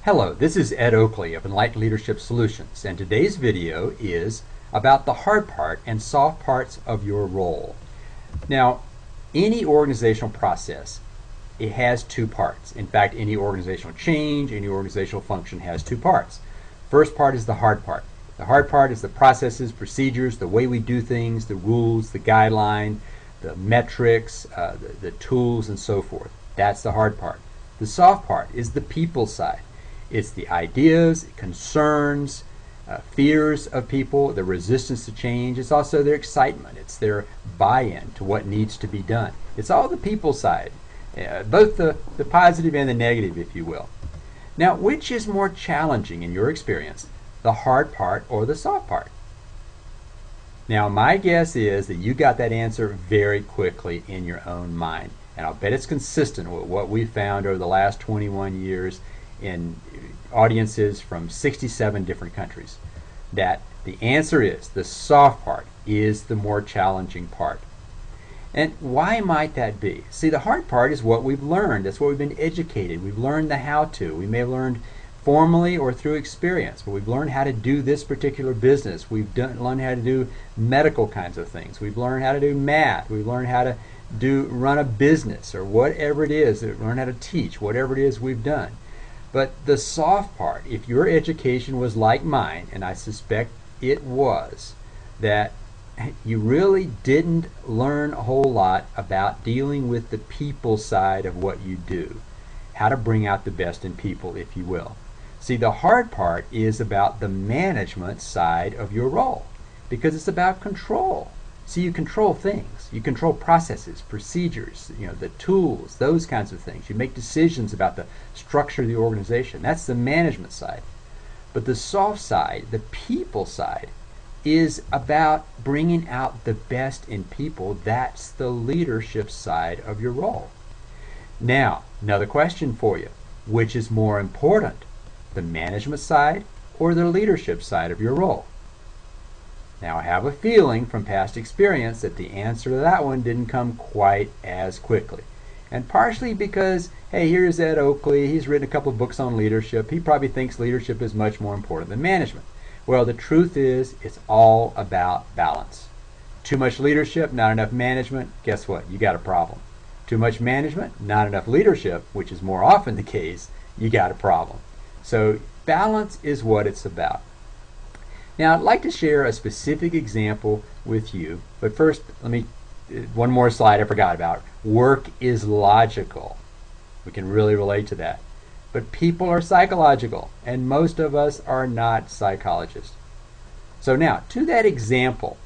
Hello, this is Ed-Oakley of Enlightened Leadership Solutions, and today's video is about the hard part and soft parts of your role. Now, any organizational process, it has two parts. In fact, any organizational change, any organizational function has two parts. First part is the hard part. The hard part is the processes, procedures, the way we do things, the rules, the guideline, the metrics, the tools, and so forth. That's the hard part. The soft part is the people side. It's the ideas, concerns, fears of people, the resistance to change. It's also their excitement. It's their buy-in to what needs to be done. It's all the people side, both the positive and the negative, if you will. Now, which is more challenging in your experience, the hard part or the soft part? Now, my guess is that you got that answer very quickly in your own mind. And I'll bet it's consistent with what we've found over the last 21 years in audiences from 67 different countries, that the answer is the soft part is the more challenging part. And why might that be? See, the hard part is what we've learned. That's what we've been educated. We've learned the how-to. We may have learned formally or through experience, but we've learned how to do this particular business. We've learned how to do medical kinds of things. We've learned how to do math. We've learned how to run a business or whatever it is. We've learned how to teach, whatever it is we've done. But the soft part, if your education was like mine, and I suspect it was, that you really didn't learn a whole lot about dealing with the people side of what you do, how to bring out the best in people, if you will. See, the hard part is about the management side of your role, because it's about control. See, you control things. You control processes, procedures, the tools, those kinds of things. You make decisions about the structure of the organization. That's the management side. But the soft side, the people side, is about bringing out the best in people. That's the leadership side of your role. Now, another question for you. Which is more important, the management side or the leadership side of your role? Now, I have a feeling from past experience that the answer to that one didn't come quite as quickly. And partially because, hey, here's Ed-Oakley. He's written a couple of books on leadership. He probably thinks leadership is much more important than management. Well, the truth is, it's all about balance. Too much leadership, not enough management, guess what? You got a problem. Too much management, not enough leadership, which is more often the case, you got a problem. So balance is what it's about. Now, I'd like to share a specific example with you, but first, one more slide I forgot about. Work is logical. We can really relate to that. But people are psychological, and most of us are not psychologists. So now, to that example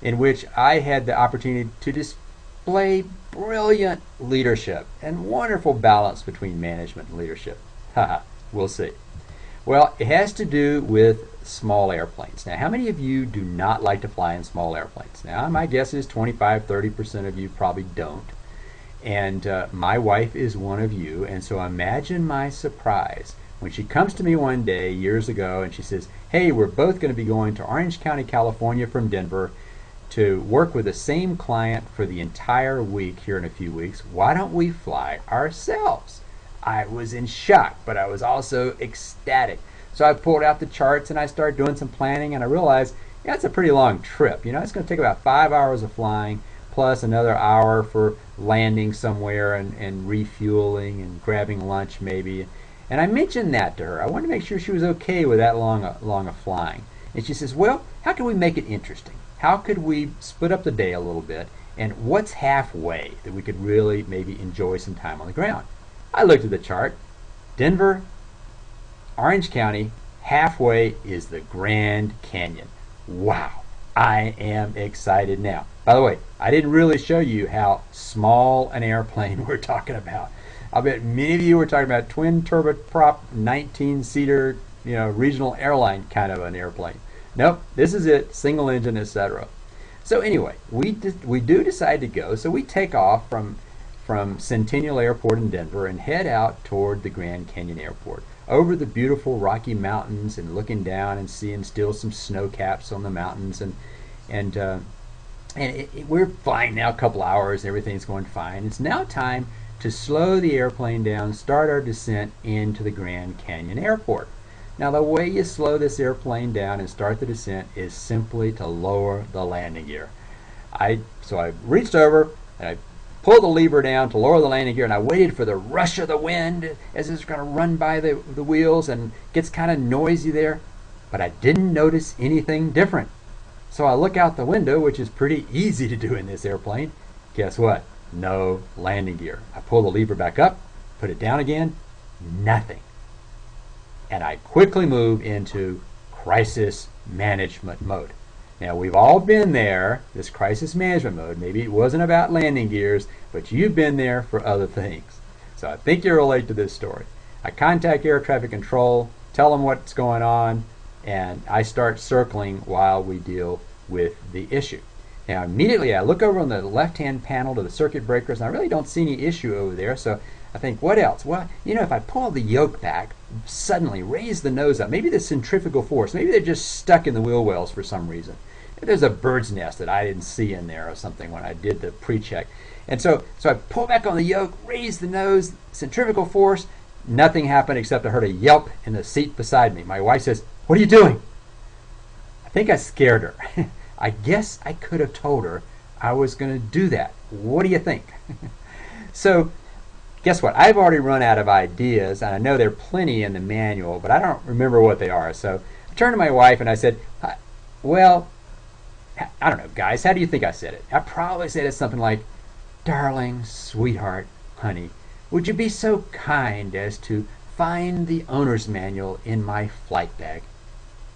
in which I had the opportunity to display brilliant leadership and wonderful balance between management and leadership. Haha, we'll see. Well, it has to do with small airplanes. Now, how many of you do not like to fly in small airplanes? Now, my guess is 25–30% of you probably don't. And my wife is one of you, and so imagine my surprise when she comes to me one day years ago and she says, hey, we're both going to be going to Orange County, California from Denver to work with the same client for the entire week here in a few weeks. Why don't we fly ourselves? I was in shock, but I was also ecstatic. So I pulled out the charts and I started doing some planning, and I realized, yeah, it's a pretty long trip. It's going to take about 5 hours of flying plus another hour for landing somewhere and refueling and grabbing lunch maybe. And I mentioned that to her. I wanted to make sure she was okay with that long of flying. And she says, well, how can we make it interesting? How could we split up the day a little bit? And what's halfway that we could really maybe enjoy some time on the ground? I looked at the chart. Denver, Orange County, halfway is the Grand Canyon. Wow, I am excited now. By the way, I didn't really show you how small an airplane we're talking about. I bet many of you were talking about twin turboprop 19-seater, regional airline kind of an airplane. Nope, this is it, single engine, etc. So anyway, we do decide to go, so we take off from Centennial Airport in Denver and head out toward the Grand Canyon Airport, over the beautiful Rocky Mountains and looking down and seeing still some snow caps on the mountains, and we're flying now a couple hours, everything's going fine. It's now time to slow the airplane down, start our descent into the Grand Canyon Airport. Now the way you slow this airplane down and start the descent is simply to lower the landing gear. So I reached over and I pulled the lever down to lower the landing gear, and I waited for the rush of the wind as it's going to run by the wheels and gets kind of noisy there, but I didn't notice anything different. So I look out the window, which is pretty easy to do in this airplane. Guess what? No landing gear. I pull the lever back up, put it down again, nothing. And I quickly move into crisis management mode. Now, we've all been there, this crisis management mode. Maybe it wasn't about landing gears, but you've been there for other things. So I think you relate to this story. I contact air traffic control, tell them what's going on, and I start circling while we deal with the issue. Now, immediately I look over on the left-hand panel to the circuit breakers, and I really don't see any issue over there, so I think, what else? Well, if I pull the yoke back, suddenly raise the nose up, maybe the centrifugal force, maybe they're just stuck in the wheel wells for some reason. Maybe there's a bird's nest that I didn't see in there or something when I did the pre-check. And so I pull back on the yoke, raise the nose, centrifugal force, nothing happened except I heard a yelp in the seat beside me. My wife says, "What are you doing?" I think I scared her. I guess I could have told her I was going to do that. What do you think? So, guess what? I've already run out of ideas, and I know there are plenty in the manual, but I don't remember what they are. So I turned to my wife and I said, well, I don't know, guys, how do you think I said it? I probably said it something like, "Darling, sweetheart, honey, would you be so kind as to find the owner's manual in my flight bag?"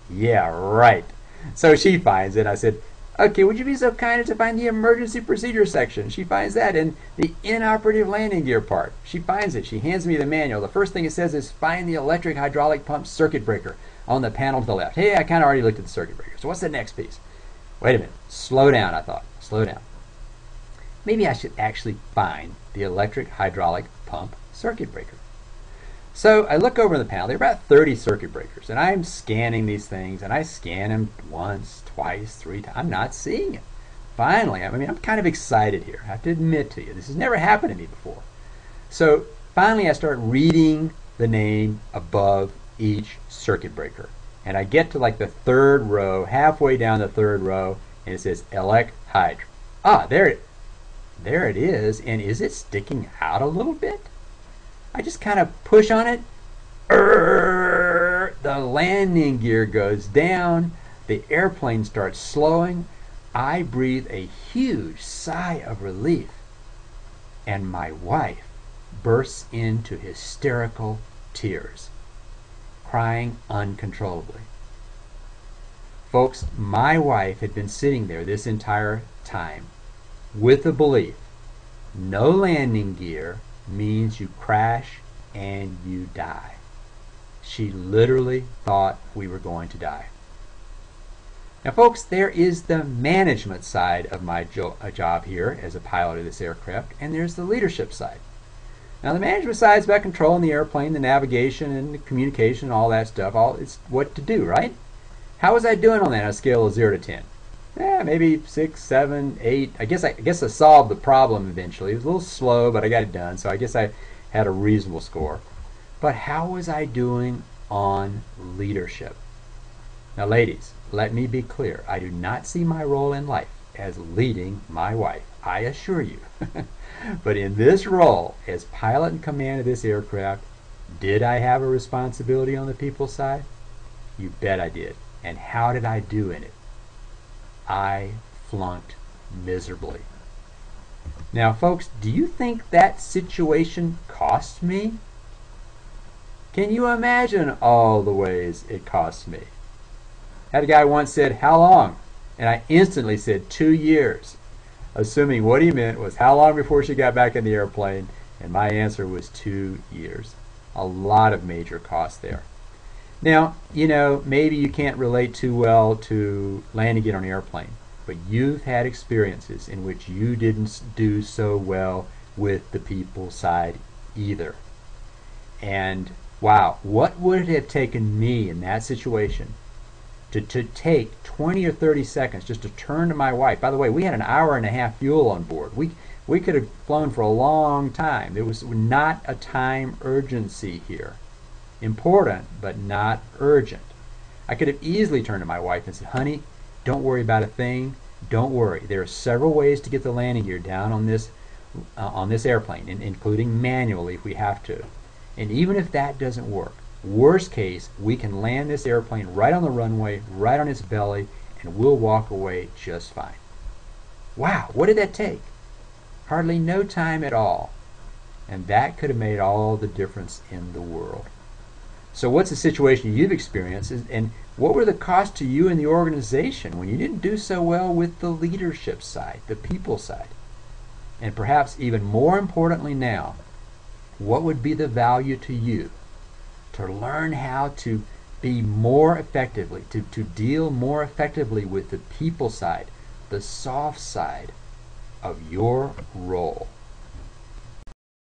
Yeah, right. So she finds it. I said, "Okay, would you be so kind as to find the emergency procedure section?" She finds that in the inoperative landing gear part. She finds it. She hands me the manual. The first thing it says is, "Find the electric hydraulic pump circuit breaker on the panel to the left." Hey, I kind of already looked at the circuit breaker. So what's the next piece? Wait a minute. Slow down, I thought. Slow down. Maybe I should actually find the electric hydraulic pump circuit breaker. So I look over the panel. There are about 30 circuit breakers, and I'm scanning these things, and I scan them once, twice, 3 times. I'm not seeing it. Finally, I'm kind of excited here. I have to admit to you, this has never happened to me before. So finally, I start reading the name above each circuit breaker, and I get to like the 3rd row, halfway down the 3rd row, and it says elect hydr. Ah, there it is. And is it sticking out a little bit? I just kind of push on it. The landing gear goes down. The airplane starts slowing. I breathe a huge sigh of relief. And my wife bursts into hysterical tears, crying uncontrollably. Folks, my wife had been sitting there this entire time with the belief no landing gear means you crash and you die. She literally thought we were going to die. Now folks, there is the management side of my job here as a pilot of this aircraft, and there's the leadership side. Now the management side is about controlling the airplane, the navigation and the communication and all that stuff. It's what to do, right? How was I doing on that on a scale of 0 to 10? Maybe 6, 7, 8. I guess I solved the problem eventually. It was a little slow, but I got it done, so I guess I had a reasonable score. But how was I doing on leadership? Now ladies, let me be clear. I do not see my role in life as leading my wife, I assure you. But in this role, as pilot in command of this aircraft, did I have a responsibility on the people side? You bet I did. And how did I do in it? I flunked miserably. Now folks, do you think that situation cost me? Can you imagine all the ways it cost me? Had a guy once said, "How long?" And I instantly said 2 years, assuming what he meant was how long before she got back in the airplane, and my answer was 2 years. A lot of major costs there. Now, maybe you can't relate too well to landing it on an airplane, but you've had experiences in which you didn't do so well with the people side either. And wow, what would it have taken me in that situation to take 20 or 30 seconds just to turn to my wife? By the way, we had an hour and a half fuel on board. We We could have flown for a long time. There was not a time urgency here. Important, but not urgent. I could have easily turned to my wife and said, honey, don't worry about a thing. Don't worry. There are several ways to get the landing gear down on this airplane, including manually if we have to. And even if that doesn't work, worst case, we can land this airplane right on the runway, right on its belly, and we'll walk away just fine. Wow, what did that take? Hardly no time at all. And that could have made all the difference in the world. So what's the situation you've experienced, and what were the costs to you and the organization when you didn't do so well with the leadership side, the people side? And perhaps even more importantly now, what would be the value to you to learn how to be more effectively, to deal more effectively with the people side, the soft side of your role?